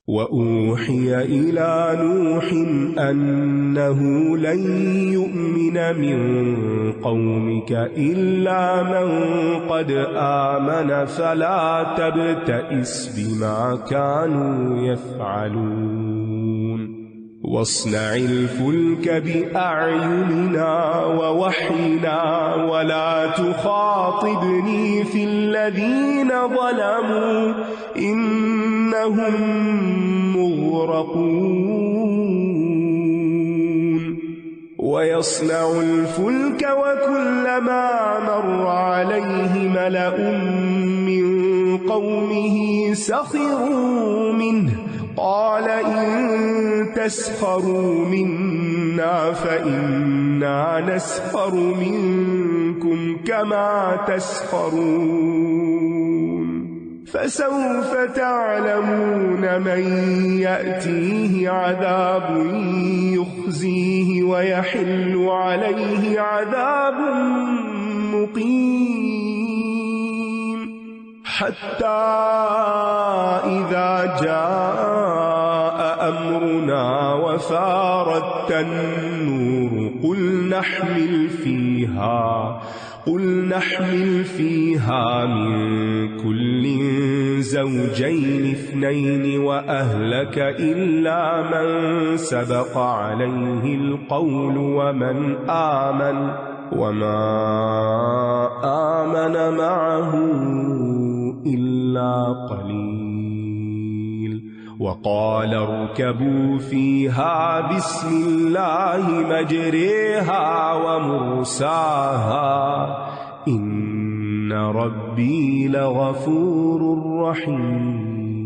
وأوحي إلى نوح أنه لن يؤمن من قومك إلا من قد آمن فلا تبتئس بما كانوا يفعلون واصنع الفلك بأعيننا ووحينا ولا تخاطبني في الذين ظلموا إنهم مغرقون ويصنع الفلك وكلما مر عليه ملأ من قومه سخروا منه قال إن تسخروا منا فإنا نسخر منكم كما تسخرون فسوف تعلمون من يأتيه عذاب يخزيه ويحل عليه عذاب مقيم حتى إذا جاء أمرنا وفارت النور قل نحمل فيها من كل زوجين اثنين وأهلك إلا من سبق عليه القول وما آمن معه إلا قليل وقال اركبوا فيها بسم الله مجريها ومرساها إن ربي لغفور رحيم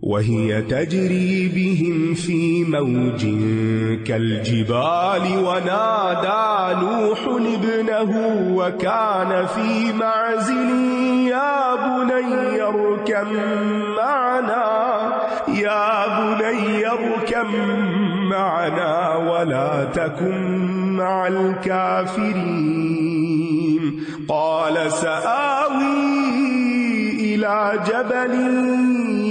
وهي تجري بهم في موج كالجبال ونادى نوح ابنه وكان في معزل يا بني اركب معنا ولا تكن مع الكافرين قال سآوي إلى جبل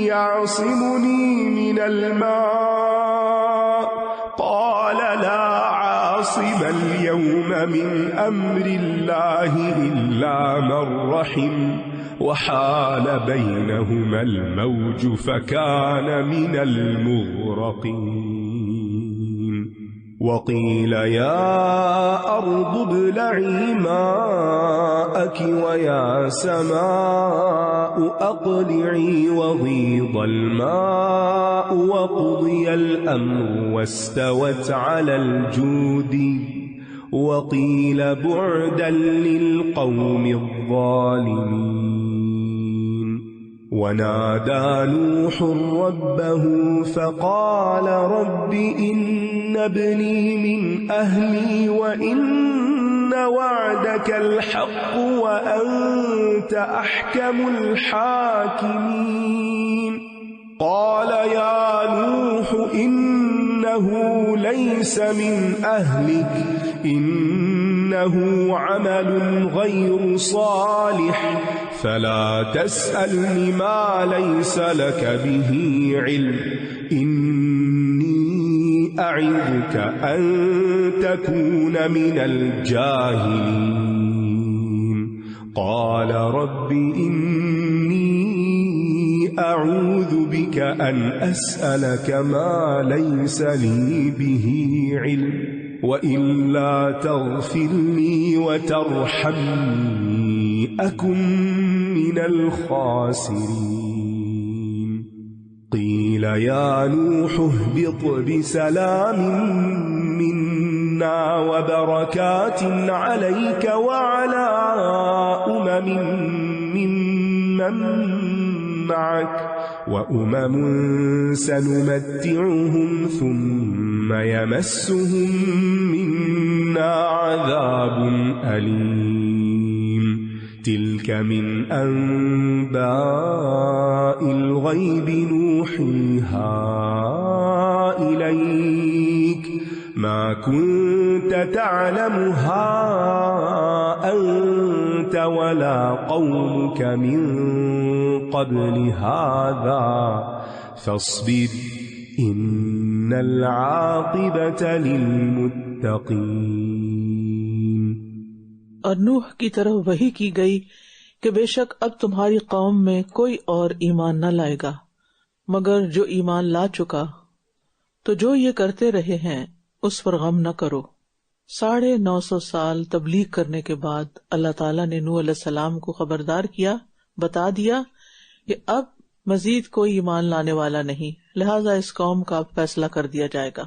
يعصمني من الماء قال لا عاصم اليوم من أمر الله إلا من رحم وحال بينهما الموج فكان من المغرقين وقيل يا أرض ابلعي ماءك ويا سماء أقلعي وغيض الماء وقضي الأمر واستوت على الجود وقيل بعدا للقوم الظالمين ونادى نوح ربه فقال رب إن ابني من أهلي وإن وعدك الحق وأنت أحكم الحاكمين قال يا نوح إنه ليس من أهلك إنه عمل غير صالح فلا تسألني ما ليس لك به علم إني أعظك أن تكون من الجاهلين قال رب إني أعوذ بك أن أسألك ما ليس لي به علم وإلا تغفر لي وترحمني أكن من الخاسرين قيل يا نوح اهبط بسلام منا وبركات عليك وعلى ممن معك وأمم سنمتعهم ثم يمسهم منا عذاب أليم تلك من أنباء الغيب نوحيها إليك ما كنت تعلمها أنت ولا قومك من قبل هذا فاصبر إن العاقبة للمتقين۔ اور نوح کی طرف وحی کی گئی کہ بے شک اب تمہاری قوم میں کوئی اور ایمان نہ لائے گا مگر جو ایمان لا چکا، تو جو یہ کرتے رہے ہیں اس پر غم نہ کرو۔ 950 سال تبلیغ کرنے کے بعد اللہ تعالیٰ نے نوح علیہ السلام کو خبردار کیا، بتا دیا کہ اب مزید کوئی ایمان لانے والا نہیں، لہذا اس قوم کا فیصلہ کر دیا جائے گا۔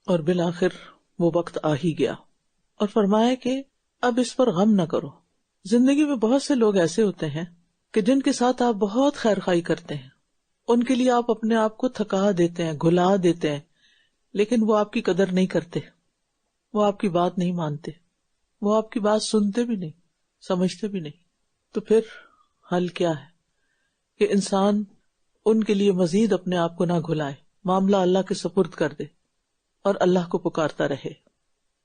اور بالآخر وہ وقت آ ہی گیا، اور فرمایا کہ اب اس پر غم نہ کرو۔ زندگی میں بہت سے لوگ ایسے ہوتے ہیں کہ جن کے ساتھ آپ بہت خیر خواہی کرتے ہیں، ان کے لیے آپ اپنے آپ کو تھکا دیتے ہیں، گھلا دیتے ہیں، لیکن وہ آپ کی قدر نہیں کرتے، وہ آپ کی بات نہیں مانتے، وہ آپ کی بات سنتے بھی نہیں، سمجھتے بھی نہیں۔ تو پھر حل کیا ہے کہ انسان ان کے لیے مزید اپنے آپ کو نہ گھلائے، معاملہ اللہ کے سپرد کر دے اور اللہ کو پکارتا رہے۔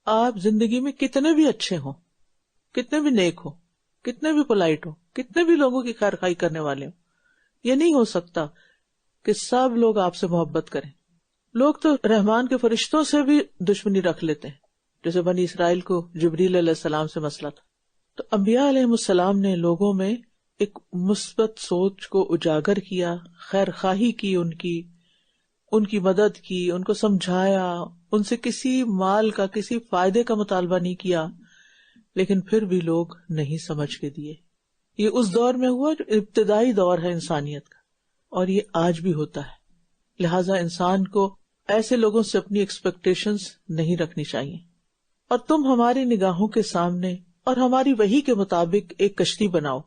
آپ زندگی میں کتنے بھی اچھے ہوں، کتنے بھی نیک ہوں، کتنے بھی پولائٹ ہوں، کتنے بھی لوگوں کی خیر خواہی کرنے والے ہوں، یہ نہیں ہو سکتا کہ سب لوگ آپ سے محبت کریں۔ لوگ تو رحمان کے فرشتوں سے بھی دشمنی رکھ لیتے ہیں، جیسے بنی اسرائیل کو جبریل علیہ السلام سے مسئلہ تھا۔ تو انبیاء علیہ السلام نے لوگوں میں ایک مثبت سوچ کو اجاگر کیا، خیر خواہی کی، ان کی مدد کی، ان کو سمجھایا، ان سے کسی مال کا، کسی فائدے کا مطالبہ نہیں کیا، لیکن پھر بھی لوگ نہیں سمجھ کے دیے۔ یہ اس دور میں ہوا جو ابتدائی دور ہے انسانیت کا، اور یہ آج بھی ہوتا ہے۔ لہٰذا انسان کو ایسے لوگوں سے اپنی ایکسپیکٹیشنز نہیں رکھنی چاہیے۔ اور تم ہماری نگاہوں کے سامنے اور ہماری وحی کے مطابق ایک کشتی بناؤ،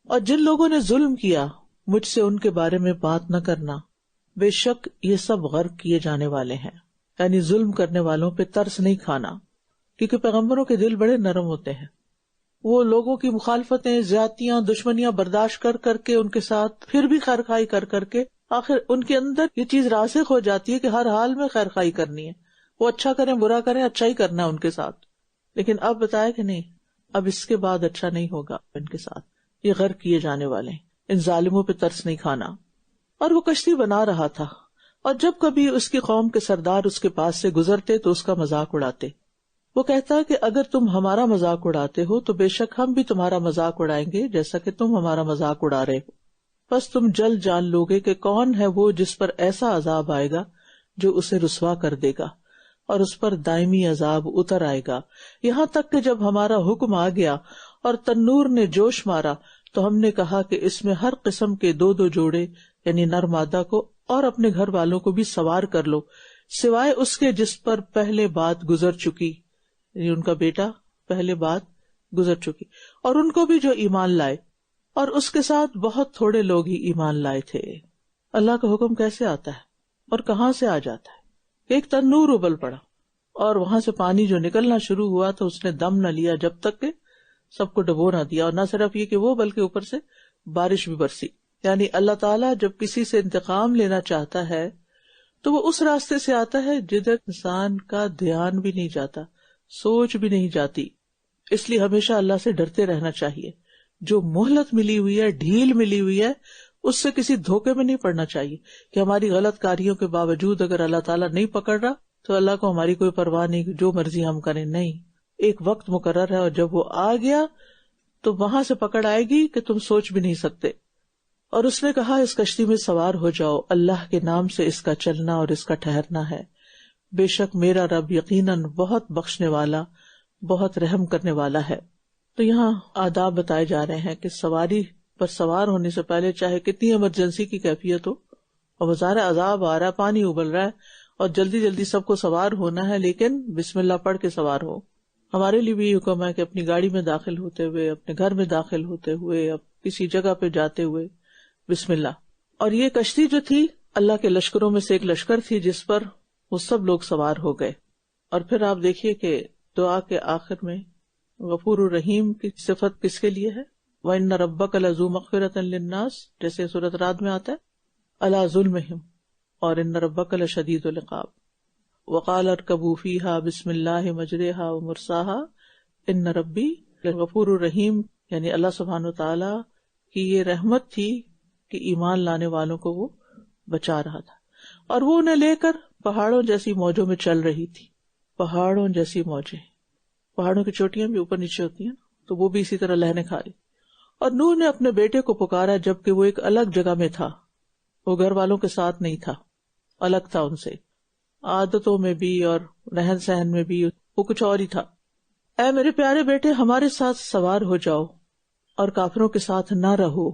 اور جن لوگوں نے ظلم کیا مجھ سے ان کے بارے میں بات نہ کرنا، بے شک یہ سب غرق کیے جانے والے ہیں۔ یعنی ظلم کرنے والوں پہ ترس نہیں کھانا، کیونکہ پیغمبروں کے دل بڑے نرم ہوتے ہیں۔ وہ لوگوں کی مخالفتیں، زیادتیاں، دشمنیاں برداشت کر کر کے، ان کے ساتھ پھر بھی خیر خواہی کر کر کے، آخر ان کے اندر یہ چیز راسخ ہو جاتی ہے کہ ہر حال میں خیر خواہی کرنی ہے، وہ اچھا کریں برا کریں، اچھا ہی کرنا ہے ان کے ساتھ۔ لیکن اب بتایا کہ نہیں، اب اس کے بعد اچھا نہیں ہوگا ان کے ساتھ، یہ غرق کیے جانے والے ہیں، ان ظالموں پہ ترس نہیں کھانا۔ اور وہ کشتی بنا رہا تھا، اور جب کبھی اس کی قوم کے سردار اس کے پاس سے گزرتے تو اس کا مذاق اڑاتے۔ وہ کہتا کہ اگر تم ہمارا مذاق اڑاتے ہو تو بے شک ہم بھی تمہارا مذاق اڑائیں گے جیسا کہ تم ہمارا مذاق اڑا رہے ہو، بس تم جلد جان لوگے کہ کون ہے وہ جس پر ایسا عذاب آئے گا جو اسے رسوا کر دے گا، اور اس پر دائمی عذاب اتر آئے گا، یہاں تک کہ جب ہمارا حکم آ گیا اور تنور نے جوش مارا تو ہم نے کہا کہ اس میں ہر قسم کے 2 جوڑے یعنی نر مادہ کو اور اپنے گھر والوں کو بھی سوار کر لو، سوائے اس کے جس پر پہلے بات گزر چکی، یعنی ان کا بیٹا پہلے بات گزر چکی، اور ان کو بھی جو ایمان لائے، اور اس کے ساتھ بہت تھوڑے لوگ ہی ایمان لائے تھے۔ اللہ کا حکم کیسے آتا ہے اور کہاں سے آ جاتا ہے؟ ایک تنور ابل پڑا اور وہاں سے پانی جو نکلنا شروع ہوا تو اس نے دم نہ لیا جب تک کہ سب کو ڈبو نہ دیا، اور نہ صرف یہ کہ وہ بلکہ اوپر سے بارش بھی برسی۔ یعنی اللہ تعالیٰ جب کسی سے انتقام لینا چاہتا ہے تو وہ اس راستے سے آتا ہے جدھر انسان کا دھیان بھی نہیں جاتا، سوچ بھی نہیں جاتی۔ اس لیے ہمیشہ اللہ سے ڈرتے رہنا چاہیے۔ جو مہلت ملی ہوئی ہے، ڈھیل ملی ہوئی ہے، اس سے کسی دھوکے میں نہیں پڑنا چاہیے کہ ہماری غلط کاریوں کے باوجود اگر اللہ تعالیٰ نہیں پکڑ رہا تو اللہ کو ہماری کوئی پرواہ نہیں، جو مرضی ہم کریں۔ نہیں، ایک وقت مقرر ہے، اور جب وہ آ گیا تو وہاں سے پکڑ آئے گی کہ تم سوچ بھی نہیں سکتے۔ اور اس نے کہا اس کشتی میں سوار ہو جاؤ، اللہ کے نام سے اس کا چلنا اور اس کا ٹھہرنا ہے، بے شک میرا رب یقیناً بہت بخشنے والا، بہت رحم کرنے والا ہے۔ تو یہاں آداب بتائے جا رہے ہیں کہ سواری پر سوار ہونے سے پہلے چاہے کتنی ایمرجنسی کی کیفیت ہو، اور بظاہر عذاب آ رہا ہے، پانی ابل رہا ہے اور جلدی جلدی سب کو سوار ہونا ہے، لیکن بسم اللہ پڑھ کے سوار ہو۔ ہمارے لیے بھی یہ حکم ہے کہ اپنی گاڑی میں داخل ہوتے ہوئے، اپنے گھر میں داخل ہوتے ہوئے، اب کسی جگہ پہ جاتے ہوئے بسم اللہ۔ اور یہ کشتی جو تھی اللہ کے لشکروں میں سے ایک لشکر تھی جس پر وہ سب لوگ سوار ہو گئے۔ اور پھر آپ دیکھیے کہ دعا کے آخر میں غفور الرحیم کی صفت کس کے لیے ہے؟ وَإِنَّ رَبَّكَ لَذُو مَغْفِرَةٍ لِلنَّاسِ، جیسے سورۃ رعد میں آتا ہے عَلَىٰ ظُلْمِهِمْ، اور إِنَّ رَبَّكَ لَشَدِيدُ الْعِقَابِ، وَقَالَ ارْكَبُوا فِيهَا بِسْمِ اللَّهِ مَجْرَاهَا وَمُرْسَاهَا إِنَّ رَبِّي لَغَفُورٌ رَحِيمٌ۔ یعنی اللہ سبحانہ وتعالی کی یہ رحمت تھی کہ ایمان لانے والوں کو وہ بچا رہا تھا، اور وہ انہیں لے کر پہاڑوں جیسی موجوں میں چل رہی تھی. پہاڑوں جیسی موجیں، پہاڑوں کی چوٹیاں بھی اوپر نیچے ہوتی ہیں، تو وہ بھی اسی طرح لہریں کھا رہی. اور نوح نے اپنے بیٹے کو پکارا جبکہ وہ ایک الگ جگہ میں تھا، وہ گھر والوں کے ساتھ نہیں تھا، الگ تھا ان سے، عادتوں میں بھی اور رہن سہن میں بھی وہ کچھ اور ہی تھا. اے میرے پیارے بیٹے، ہمارے ساتھ سوار ہو جاؤ اور کافروں کے ساتھ نہ رہو،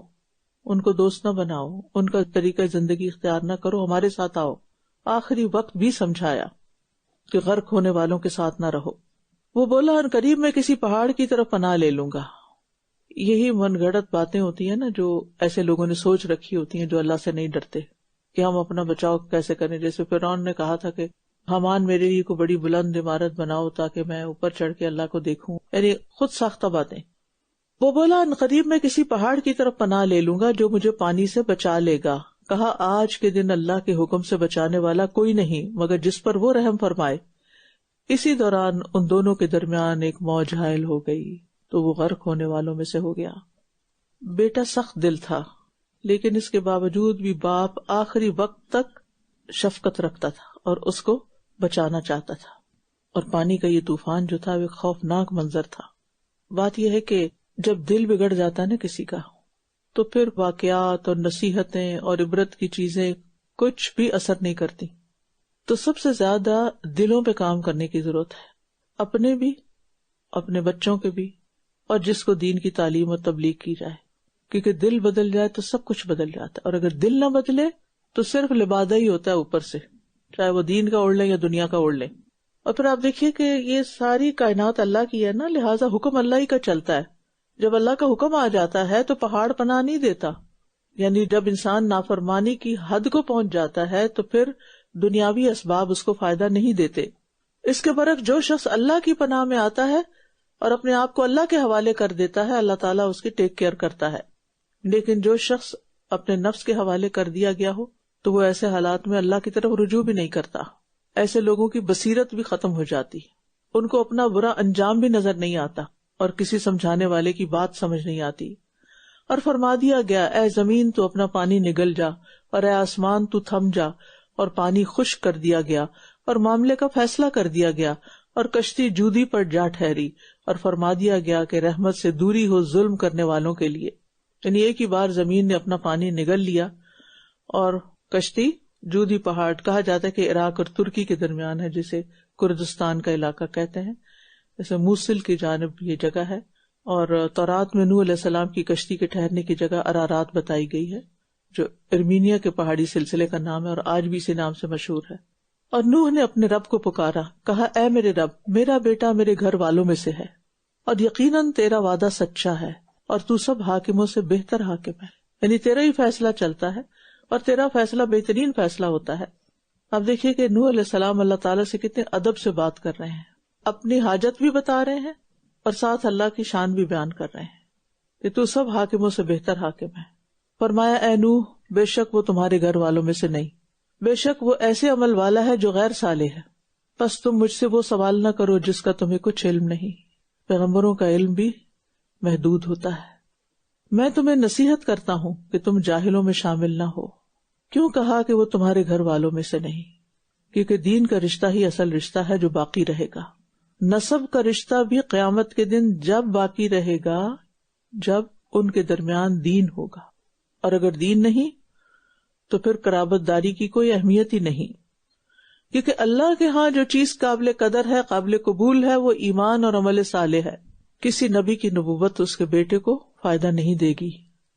ان کو دوست نہ بناؤ، ان کا طریقہ زندگی اختیار نہ کرو، ہمارے ساتھ آؤ. آخری وقت بھی سمجھایا کہ غرق ہونے والوں کے ساتھ نہ رہو. وہ بولا ان قریب میں کسی پہاڑ کی طرف پناہ لے لوں گا. یہی من گھڑت باتیں ہوتی ہیں نا جو ایسے لوگوں نے سوچ رکھی ہوتی ہیں جو اللہ سے نہیں ڈرتے کہ ہم اپنا بچاؤ کیسے کریں. جیسے فرعون نے کہا تھا کہ حامان میرے لیے کو بڑی بلند عمارت بناؤ تاکہ میں اوپر چڑھ کے اللہ کو دیکھوں، یعنی خود ساختہ باتیں. وہ بولا ان قریب میں کسی پہاڑ کی طرف پناہ لے لوں گا جو مجھے پانی سے بچا لے گا. کہا آج کے دن اللہ کے حکم سے بچانے والا کوئی نہیں مگر جس پر وہ رحم فرمائے. اسی دوران ان دونوں کے درمیان ایک موج حائل ہو گئی تو وہ غرق ہونے والوں میں سے ہو گیا. بیٹا سخت دل تھا لیکن اس کے باوجود بھی باپ آخری وقت تک شفقت رکھتا تھا اور اس کو بچانا چاہتا تھا. اور پانی کا یہ طوفان جو تھا وہ خوفناک منظر تھا. بات یہ ہے کہ جب دل بگڑ جاتا ہے نا کسی کا تو پھر واقعات اور نصیحتیں اور عبرت کی چیزیں کچھ بھی اثر نہیں کرتی. تو سب سے زیادہ دلوں پہ کام کرنے کی ضرورت ہے، اپنے بھی، اپنے بچوں کے بھی، اور جس کو دین کی تعلیم اور تبلیغ کی جائے. کیونکہ دل بدل جائے تو سب کچھ بدل جاتا ہے، اور اگر دل نہ بدلے تو صرف لبادہ ہی ہوتا ہے اوپر سے، چاہے وہ دین کا اوڑھ لیں یا دنیا کا اوڑھ لیں. اور پھر آپ دیکھیے کہ یہ ساری کائنات اللہ کی ہے نا، لہٰذا حکم اللہ ہی کا چلتا ہے. جب اللہ کا حکم آ جاتا ہے تو پہاڑ پناہ نہیں دیتا. یعنی جب انسان نافرمانی کی حد کو پہنچ جاتا ہے تو پھر دنیاوی اسباب اس کو فائدہ نہیں دیتے. اس کے برعکس جو شخص اللہ کی پناہ میں آتا ہے اور اپنے آپ کو اللہ کے حوالے کر دیتا ہے، اللہ تعالیٰ اس کی ٹیک کیئر کرتا ہے. لیکن جو شخص اپنے نفس کے حوالے کر دیا گیا ہو تو وہ ایسے حالات میں اللہ کی طرف رجوع بھی نہیں کرتا. ایسے لوگوں کی بصیرت بھی ختم ہو جاتی، ان کو اپنا برا انجام بھی نظر نہیں آتا اور کسی سمجھانے والے کی بات سمجھ نہیں آتی. اور فرما دیا گیا اے زمین تو اپنا پانی نگل جا، اور اے آسمان تو تھم جا، اور پانی خشک کر دیا گیا اور معاملے کا فیصلہ کر دیا گیا، اور کشتی جودی پر جا ٹھہری. اور فرما دیا گیا کہ رحمت سے دوری ہو ظلم کرنے والوں کے لیے. یعنی ایک ہی بار زمین نے اپنا پانی نگل لیا اور کشتی جودی پہاڑ کہا جاتا ہے کہ عراق اور ترکی کے درمیان ہے، جسے کردستان کا علاقہ کہتے ہیں، جیسے موصل کی جانب یہ جگہ ہے. اور تورات میں نوح علیہ السلام کی کشتی کے ٹھہرنے کی جگہ ارارات بتائی گئی ہے جو ارمینیا کے پہاڑی سلسلے کا نام ہے اور آج بھی اسی نام سے مشہور ہے. اور نوح نے اپنے رب کو پکارا، کہا اے میرے رب، میرا بیٹا میرے گھر والوں میں سے ہے اور یقیناً تیرا وعدہ سچا ہے اور تو سب حاکموں سے بہتر حاکم ہے. یعنی تیرا ہی فیصلہ چلتا ہے اور تیرا فیصلہ بہترین فیصلہ ہوتا ہے. اب دیکھیے کہ نوح علیہ السلام اللہ تعالیٰ سے کتنے ادب سے بات کر رہے ہیں، اپنی حاجت بھی بتا رہے ہیں اور ساتھ اللہ کی شان بھی بیان کر رہے ہیں کہ تو سب حاکموں سے بہتر حاکم ہے. فرمایا اے نوح، بے شک وہ تمہارے گھر والوں میں سے نہیں، بے شک وہ ایسے عمل والا ہے جو غیر صالح ہے. بس تم مجھ سے وہ سوال نہ کرو جس کا تمہیں کچھ علم نہیں. پیغمبروں کا علم بھی محدود ہوتا ہے. میں تمہیں نصیحت کرتا ہوں کہ تم جاہلوں میں شامل نہ ہو. کیوں کہا کہ وہ تمہارے گھر والوں میں سے نہیں؟ کیونکہ دین کا رشتہ ہی اصل رشتہ ہے جو باقی رہے گا. نسب کا رشتہ بھی قیامت کے دن جب باقی رہے گا جب ان کے درمیان دین ہوگا، اور اگر دین نہیں تو پھر قرابت داری کی کوئی اہمیت ہی نہیں. کیونکہ اللہ کے ہاں جو چیز قابل قدر ہے، قابل قبول ہے، وہ ایمان اور عمل صالح ہے. کسی نبی کی نبوت اس کے بیٹے کو فائدہ نہیں دے گی،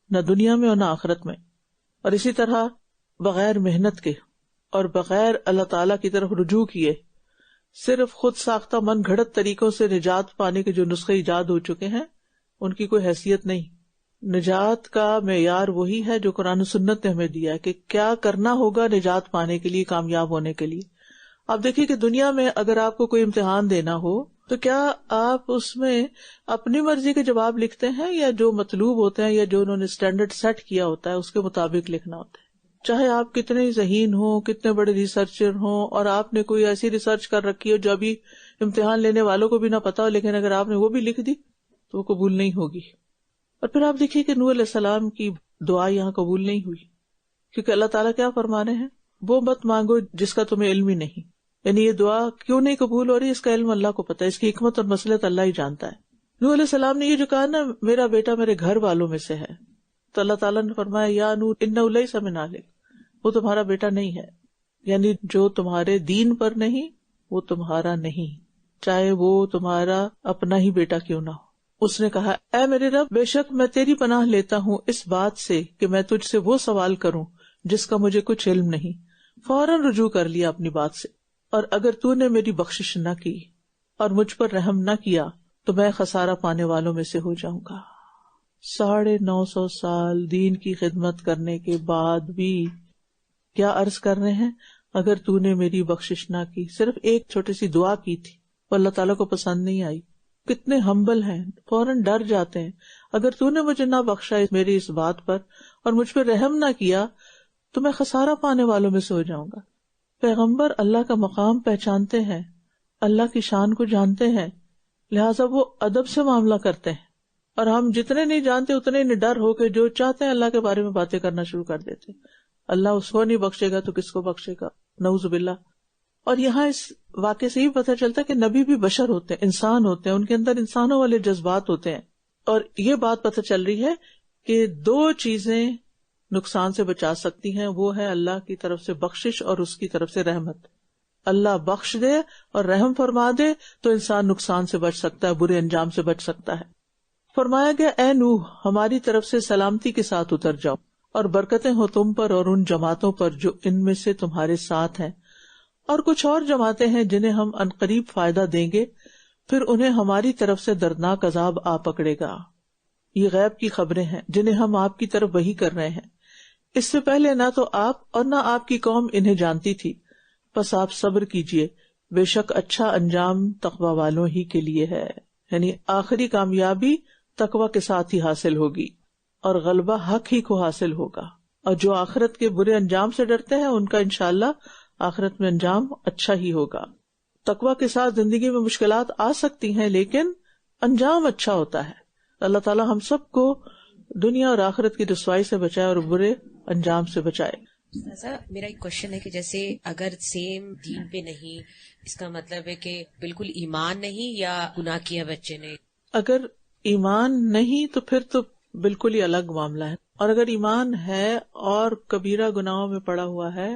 نہ دنیا میں اور نہ آخرت میں. اور اسی طرح بغیر محنت کے اور بغیر اللہ تعالی کی طرف رجوع کیے صرف خود ساختہ من گھڑت طریقوں سے نجات پانے کے جو نسخے ایجاد ہو چکے ہیں ان کی کوئی حیثیت نہیں. نجات کا معیار وہی ہے جو قرآن و سنت نے ہمیں دیا ہے کہ کیا کرنا ہوگا نجات پانے کے لیے، کامیاب ہونے کے لیے. آپ دیکھیے کہ دنیا میں اگر آپ کو کوئی امتحان دینا ہو تو کیا آپ اس میں اپنی مرضی کے جواب لکھتے ہیں یا جو مطلوب ہوتے ہیں یا جو انہوں نے اسٹینڈرڈ سیٹ کیا ہوتا ہے اس کے مطابق لکھنا ہوتا ہے؟ چاہے آپ کتنے ذہین ہوں، کتنے بڑے ریسرچر ہوں، اور آپ نے کوئی ایسی ریسرچ کر رکھی ہو جو ابھی امتحان لینے والوں کو بھی نہ پتا ہو، لیکن اگر آپ نے وہ بھی لکھ دی تو وہ قبول نہیں ہوگی. اور پھر آپ دیکھیے کہ نوح علیہ السلام کی دعا یہاں قبول نہیں ہوئی، کیونکہ اللہ تعالیٰ کیا فرما رہے ہیں، وہ مت مانگو جس کا تمہیں علم ہی نہیں. یعنی یہ دعا کیوں نہیں قبول ہو رہی، اس کا علم اللہ کو پتا ہے، اس کی حکمت اور مصلحت اللہ ہی جانتا ہے. نوح علیہ السلام نے یہ جو کہا نا میرا بیٹا میرے گھر والوں میں سے ہے، تو اللہ تعالیٰ نے فرمایا یا نوح انہ لیس من اہلک، وہ تمہارا بیٹا نہیں ہے. یعنی جو تمہارے دین پر نہیں وہ تمہارا نہیں، چاہے وہ تمہارا اپنا ہی بیٹا کیوں نہ ہو. اس نے کہا اے میرے رب، بے شک میں تیری پناہ لیتا ہوں اس بات سے کہ میں تجھ سے وہ سوال کروں جس کا مجھے کچھ علم نہیں. فوراً رجوع کر لیا اپنی بات سے، اور اگر تو نے میری بخشش نہ کی اور مجھ پر رحم نہ کیا تو میں خسارہ پانے والوں میں سے ہو جاؤں گا. 950 سال دین کی خدمت کرنے کے بعد بھی کیا عرض کر رہے ہیں، اگر تو نے میری بخشش نہ کی. صرف ایک چھوٹی سی دعا کی تھی، وہ اللہ تعالیٰ کو پسند نہیں آئی. کتنے ہمبل ہیں، فوراً ڈر جاتے ہیں. اگر تو نے مجھے نہ بخشا میری اس بات پر اور مجھ پہ رحم نہ کیا تو میں خسارہ پانے والوں میں سے ہو جاؤں گا. پیغمبر اللہ کا مقام پہچانتے ہیں، اللہ کی شان کو جانتے ہیں، لہٰذا وہ ادب سے معاملہ کرتے ہیں. اور ہم جتنے نہیں جانتے اتنے نڈر ہو کے جو چاہتے ہیں اللہ کے بارے میں باتیں کرنا شروع کر دیتے. اللہ اس کو نہیں بخشے گا تو کس کو بخشے گا، نعوذ باللہ. اور یہاں اس واقعے سے ہی پتہ چلتا ہے کہ نبی بھی بشر ہوتے ہیں، انسان ہوتے ہیں، ان کے اندر انسانوں والے جذبات ہوتے ہیں. اور یہ بات پتہ چل رہی ہے کہ 2 چیزیں نقصان سے بچا سکتی ہیں، وہ ہے اللہ کی طرف سے بخشش اور اس کی طرف سے رحمت. اللہ بخش دے اور رحم فرما دے تو انسان نقصان سے بچ سکتا ہے، برے انجام سے بچ سکتا ہے. فرمایا گیا اے نوح، ہماری طرف سے سلامتی کے ساتھ اتر جاؤ اور برکتیں ہو تم پر اور ان جماعتوں پر جو ان میں سے تمہارے ساتھ ہیں. اور کچھ اور جماعتیں ہیں جنہیں ہم عنقریب فائدہ دیں گے، پھر انہیں ہماری طرف سے دردناک عذاب آ پکڑے گا. یہ غیب کی خبریں ہیں جنہیں ہم آپ کی طرف وحی کر رہے ہیں. اس سے پہلے نہ تو آپ اور نہ آپ کی قوم انہیں جانتی تھی، بس آپ صبر کیجئے، بے شک اچھا انجام تقوی والوں ہی کے لیے ہے. یعنی آخری کامیابی تقوی کے ساتھ ہی حاصل ہوگی اور غلبہ حق ہی کو حاصل ہوگا. اور جو آخرت کے برے انجام سے ڈرتے ہیں ان کا انشاءاللہ آخرت میں انجام اچھا ہی ہوگا. تقوی کے ساتھ زندگی میں مشکلات آ سکتی ہیں لیکن انجام اچھا ہوتا ہے. اللہ تعالیٰ ہم سب کو دنیا اور آخرت کی رسوائی سے بچائے اور برے انجام سے بچائے. میرا ایک کوشچن ہے کہ جیسے اگر سیم دین پہ نہیں، اس کا مطلب ہے کہ بالکل ایمان نہیں یا گناہ کیا بچے نے؟ اگر ایمان نہیں تو پھر تو بالکل ہی الگ معاملہ ہے، اور اگر ایمان ہے اور کبیرہ گناہوں میں پڑا ہوا ہے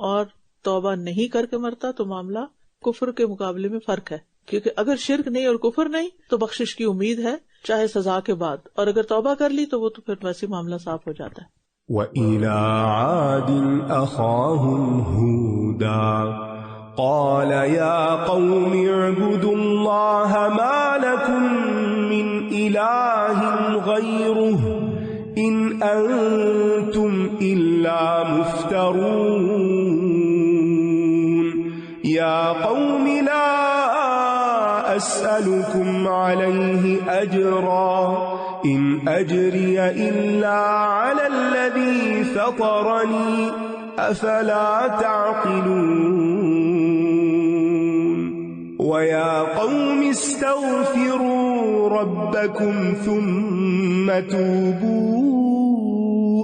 اور توبہ نہیں کر کے مرتا تو معاملہ کفر کے مقابلے میں فرق ہے. کیونکہ اگر شرک نہیں اور کفر نہیں تو بخشش کی امید ہے چاہے سزا کے بعد، اور اگر توبہ کر لی تو وہ تو پھر ویسے معاملہ صاف ہو جاتا ہے. وَإِلَىٰ عَادٍ أَخَاهُمْ هُودًا قَالَ يَا قَوْمِ اعْبُدُوا اللَّهَ مَا لَكُم مِّنْ إِلَٰهٍ غَيْرُهُ إِنْ أَنتُمْ إِلَّا مُفْتَرُونَ. يَا قَوْمِ لَا أَسْأَلُكُمْ عَلَيْهِ أَجْرًا إِنْ أَجْرِيَ إِلَّا عَلَى الَّذِي فَطَرَنِي أَفَلَا تَعْقِلُونَ. وَيَا قَوْمِ اسْتَغْفِرُوا رَبَّكُمْ ثُمَّ تُوبُوا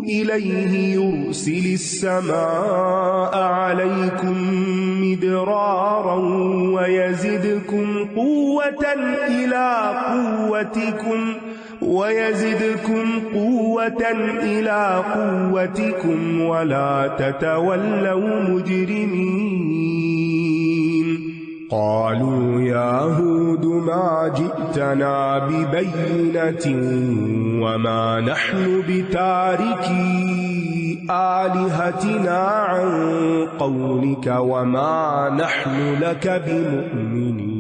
إِلَيْهِ يُرْسِلِ السَّمَاءَ عَلَيْكُمْ مِدْرَارًا وَيَزِدْكُمْ قُوَّةً إِلَىٰ قُوَّتِكُمْ وَلَا تَتَوَلَّوْا مُجْرِمِينَ. قَالُوا يَا هُودُ مَا جِئْتَنَا بِبَيِّنَةٍ وَمَا نَحْنُ بِتَارِكِي آلِهَتِنَا عَن قَوْلِكَ وَمَا نَحْنُ لَكَ بِمُؤْمِنِينَ.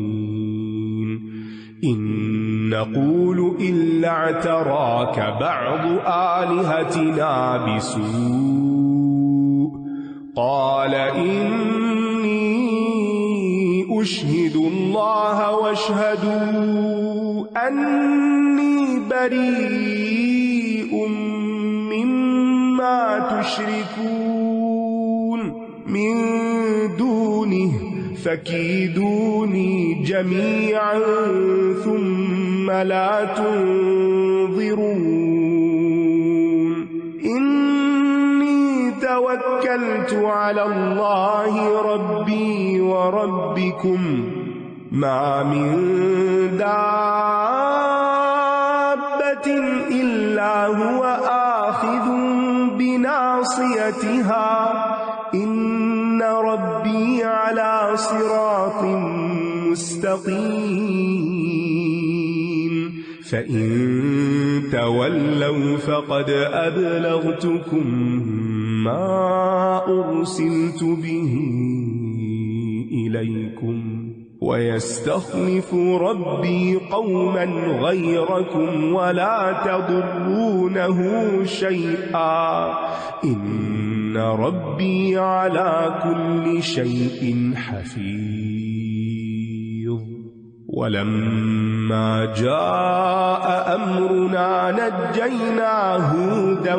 إِن نَّقُولُ إِلَّا اعْتَرَاكَ بَعْضُ آلِهَتِنَا بِسُوءٍ. قَالَ إِنِّي أُشْهِدُ اللَّهَ وَاشْهَدُوا أَنِّي بَرِيءٌ مِّمَّا تُشْرِكُونَ مِن دُونِهِ فَكِيدُونِي جَمِيعًا ثُمَّ لَا تُنظِرُونَ. توكلت على الله ربي وربكم ما من دابة إلا هو آخذ بناصيتها إن ربي على صراط مستقيم فإن تولوا فقد أبلغتكم ما أرسلت به إليكم ويستخلف ربي قوما غيركم ولا تضرونه شيئا إن ربي على كل شيء حفيظ ولما جاء أمرنا نجينا هودا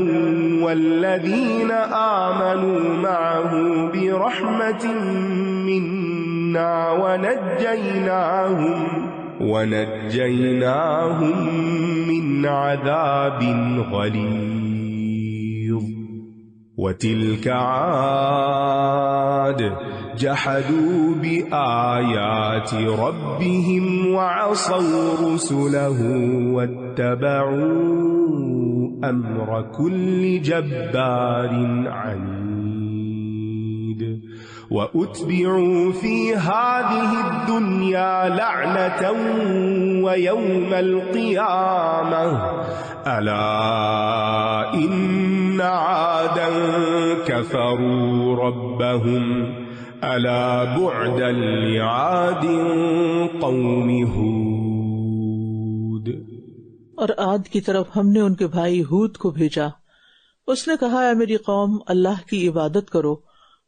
والذين آمنوا معه برحمة منا ونجيناهم من عذاب غليظ وتلك عاد جحدوا بآيات ربهم وعصوا رسله واتبعوا أمر كل جبار عنيد وأتبعوا في هذه الدنيا لعنة ويوم القيامة ألا إن عادا كفروا ربهم ألا بعدا لعاد قوم هود. اور عاد کی طرف ہم نے ان کے بھائی ہود کو بھیجا. اس نے کہا، اے میری قوم، اللہ کی عبادت کرو،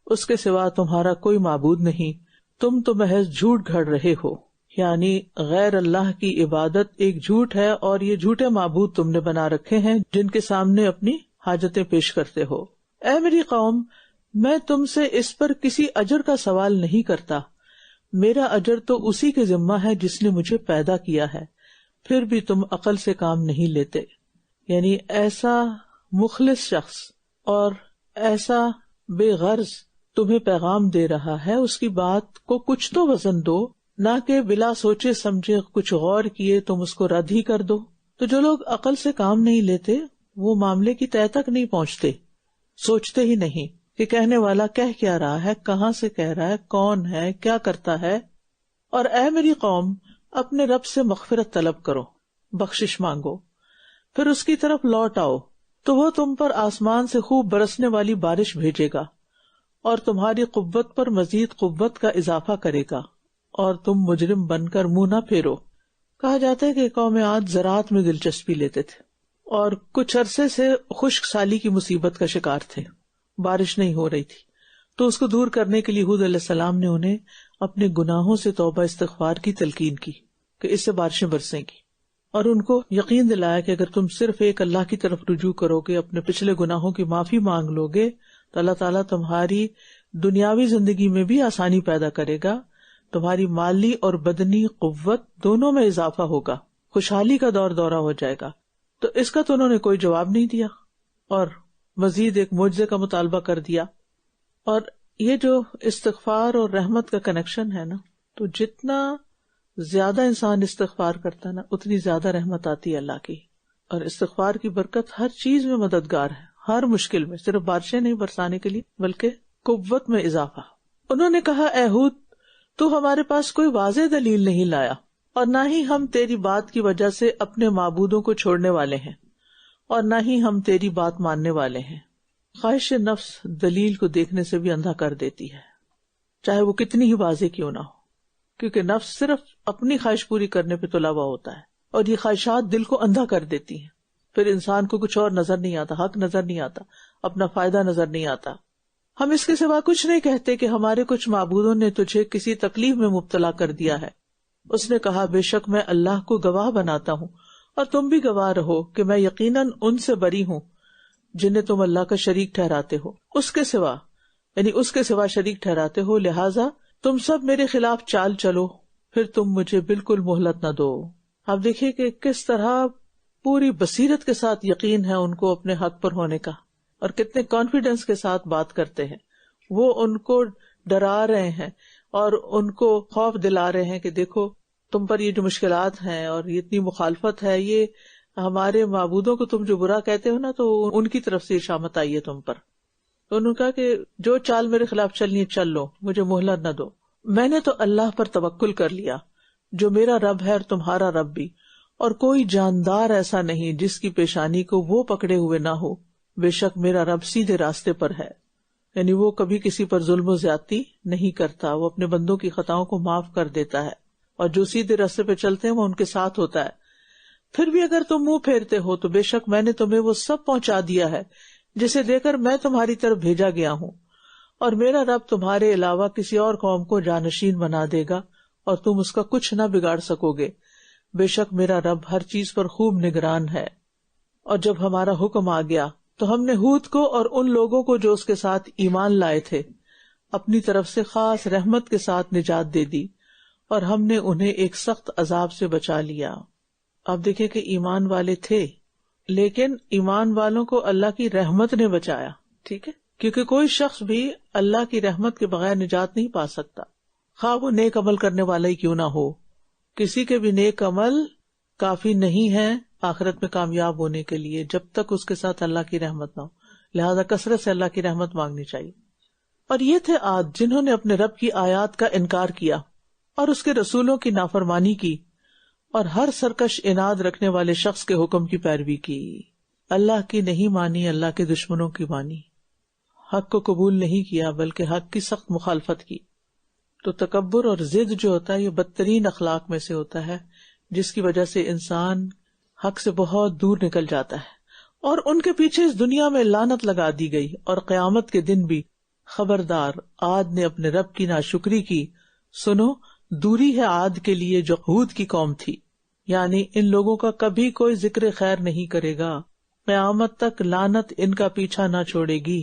اس کے سوا تمہارا کوئی معبود نہیں، تم تو محض جھوٹ گھڑ رہے ہو. یعنی غیر اللہ کی عبادت ایک جھوٹ ہے اور یہ جھوٹے معبود تم نے بنا رکھے ہیں جن کے سامنے اپنی حاجتیں پیش کرتے ہو. اے میری قوم، میں تم سے اس پر کسی اجر کا سوال نہیں کرتا، میرا اجر تو اسی کے ذمہ ہے جس نے مجھے پیدا کیا ہے، پھر بھی تم عقل سے کام نہیں لیتے. یعنی ایسا مخلص شخص اور ایسا بے غرض تمہیں پیغام دے رہا ہے، اس کی بات کو کچھ تو وزن دو، نہ کہ بلا سوچے سمجھے کچھ غور کیے تم اس کو رد ہی کر دو. تو جو لوگ عقل سے کام نہیں لیتے وہ معاملے کی تہہ تک نہیں پہنچتے، سوچتے ہی نہیں کہ کہنے والا کہہ کیا رہا ہے، کہاں سے کہہ رہا ہے، کون ہے، کیا کرتا ہے. اور اے میری قوم، اپنے رب سے مغفرت طلب کرو، بخشش مانگو، پھر اس کی طرف لوٹ آؤ تو وہ تم پر آسمان سے خوب برسنے والی بارش بھیجے گا اور تمہاری قوت پر مزید قوت کا اضافہ کرے گا اور تم مجرم بن کر منہ نہ پھیرو. کہا جاتا ہے کہ قوم عاد زراعت میں دلچسپی لیتے تھے اور کچھ عرصے سے خشک سالی کی مصیبت کا شکار تھے، بارش نہیں ہو رہی تھی، تو اس کو دور کرنے کے لیے ہود علیہ السلام نے انہیں اپنے گناہوں سے توبہ استغفار کی تلقین کی کہ اس سے بارشیں برسیں گی، اور ان کو یقین دلایا کہ اگر تم صرف ایک اللہ کی طرف رجوع کرو گے، اپنے پچھلے گناہوں کی معافی مانگ لو گے تو اللہ تعالیٰ تمہاری دنیاوی زندگی میں بھی آسانی پیدا کرے گا، تمہاری مالی اور بدنی قوت دونوں میں اضافہ ہوگا، خوشحالی کا دورہ ہو جائے گا. تو اس کا تو انہوں نے کوئی جواب نہیں دیا اور مزید ایک معجزے کا مطالبہ کر دیا. اور یہ جو استغفار اور رحمت کا کنیکشن ہے نا، تو جتنا زیادہ انسان استغفار کرتا ہے نا اتنی زیادہ رحمت آتی ہے اللہ کی. اور استغفار کی برکت ہر چیز میں مددگار ہے، ہر مشکل میں، صرف بارشیں نہیں برسانے کے لیے بلکہ قوت میں اضافہ. انہوں نے کہا، اے ہود، تو ہمارے پاس کوئی واضح دلیل نہیں لایا اور نہ ہی ہم تیری بات کی وجہ سے اپنے معبودوں کو چھوڑنے والے ہیں اور نہ ہی ہم تیری بات ماننے والے ہیں. خواہش نفس دلیل کو دیکھنے سے بھی اندھا کر دیتی ہے، چاہے وہ کتنی ہی واضح کیوں نہ ہو، کیونکہ نفس صرف اپنی خواہش پوری کرنے پہ تلا ہوا ہوتا ہے اور یہ خواہشات دل کو اندھا کر دیتی ہیں. پھر انسان کو کچھ اور نظر نہیں آتا، حق نظر نہیں آتا، اپنا فائدہ نظر نہیں آتا. ہم اس کے سوا کچھ نہیں کہتے کہ ہمارے کچھ معبودوں نے تجھے کسی تکلیف میں مبتلا کر دیا ہے. اس نے کہا، بے شک میں اللہ کو گواہ بناتا ہوں اور تم بھی گواہ رہو کہ میں یقیناً ان سے بری ہوں جنہیں تم اللہ کا شریک ٹھہراتے ہو، اس کے سوا شریک ٹھہراتے ہو، لہٰذا تم سب میرے خلاف چال چلو، پھر تم مجھے بالکل مہلت نہ دو. آپ دیکھیے کہ کس طرح پوری بصیرت کے ساتھ یقین ہے ان کو اپنے حق پر ہونے کا، اور کتنے کانفیڈنس کے ساتھ بات کرتے ہیں. وہ ان کو ڈرا رہے ہیں اور ان کو خوف دلا رہے ہیں کہ دیکھو تم پر یہ جو مشکلات ہیں اور یہ اتنی مخالفت ہے، یہ ہمارے معبودوں کو تم جو برا کہتے ہو نا، تو ان کی طرف سے شامت آئی ہے تم پر. تو انہوں نے کہا کہ جو چال میرے خلاف چلنی ہے چل لو، مجھے مہلت نہ دو. میں نے تو اللہ پر توکل کر لیا جو میرا رب ہے اور تمہارا رب بھی، اور کوئی جاندار ایسا نہیں جس کی پیشانی کو وہ پکڑے ہوئے نہ ہو. بے شک میرا رب سیدھے راستے پر ہے، یعنی وہ کبھی کسی پر ظلم و زیادتی نہیں کرتا، وہ اپنے بندوں کی خطاؤں کو معاف کر دیتا ہے، اور جو سیدھے راستے پہ چلتے ہیں وہ ان کے ساتھ ہوتا ہے. پھر بھی اگر تم منہ پھیرتے ہو تو بے شک میں نے تمہیں وہ سب پہنچا دیا ہے جسے دے کر میں تمہاری طرف بھیجا گیا ہوں، اور میرا رب تمہارے علاوہ کسی اور قوم کو جانشین بنا دے گا اور تم اس کا کچھ نہ بگاڑ سکو گے. بے شک میرا رب ہر چیز پر خوب نگران ہے. اور جب ہمارا حکم آ گیا تو ہم نے ہود کو اور ان لوگوں کو جو اس کے ساتھ ایمان لائے تھے اپنی طرف سے خاص رحمت کے ساتھ نجات دے دی، اور ہم نے انہیں ایک سخت عذاب سے بچا لیا. آپ دیکھیں کہ ایمان والے تھے، لیکن ایمان والوں کو اللہ کی رحمت نے بچایا. ٹھیک ہے، کیونکہ کوئی شخص بھی اللہ کی رحمت کے بغیر نجات نہیں پا سکتا، خواہ وہ نیک عمل کرنے والا ہی کیوں نہ ہو. کسی کے بھی نیک عمل کافی نہیں ہے آخرت میں کامیاب ہونے کے لیے جب تک اس کے ساتھ اللہ کی رحمت نہ ہو. لہذا کثرت سے اللہ کی رحمت مانگنی چاہیے. اور یہ تھے عاد جنہوں نے اپنے رب کی آیات کا انکار کیا اور اس کے رسولوں کی نافرمانی کی، اور ہر سرکش عناد رکھنے والے شخص کے حکم کی پیروی کی. اللہ کی نہیں مانی، اللہ کے دشمنوں کی مانی. حق کو قبول نہیں کیا بلکہ حق کی سخت مخالفت کی. تو تکبر اور ضد جو ہوتا ہے یہ بدترین اخلاق میں سے ہوتا ہے، جس کی وجہ سے انسان حق سے بہت دور نکل جاتا ہے. اور ان کے پیچھے اس دنیا میں لعنت لگا دی گئی، اور قیامت کے دن بھی. خبردار، عاد نے اپنے رب کی ناشکری کی. سنو، دوری ہے عاد کے لیے جو ہود کی قوم تھی، یعنی ان لوگوں کا کبھی کوئی ذکر خیر نہیں کرے گا، قیامت تک لعنت ان کا پیچھا نہ چھوڑے گی.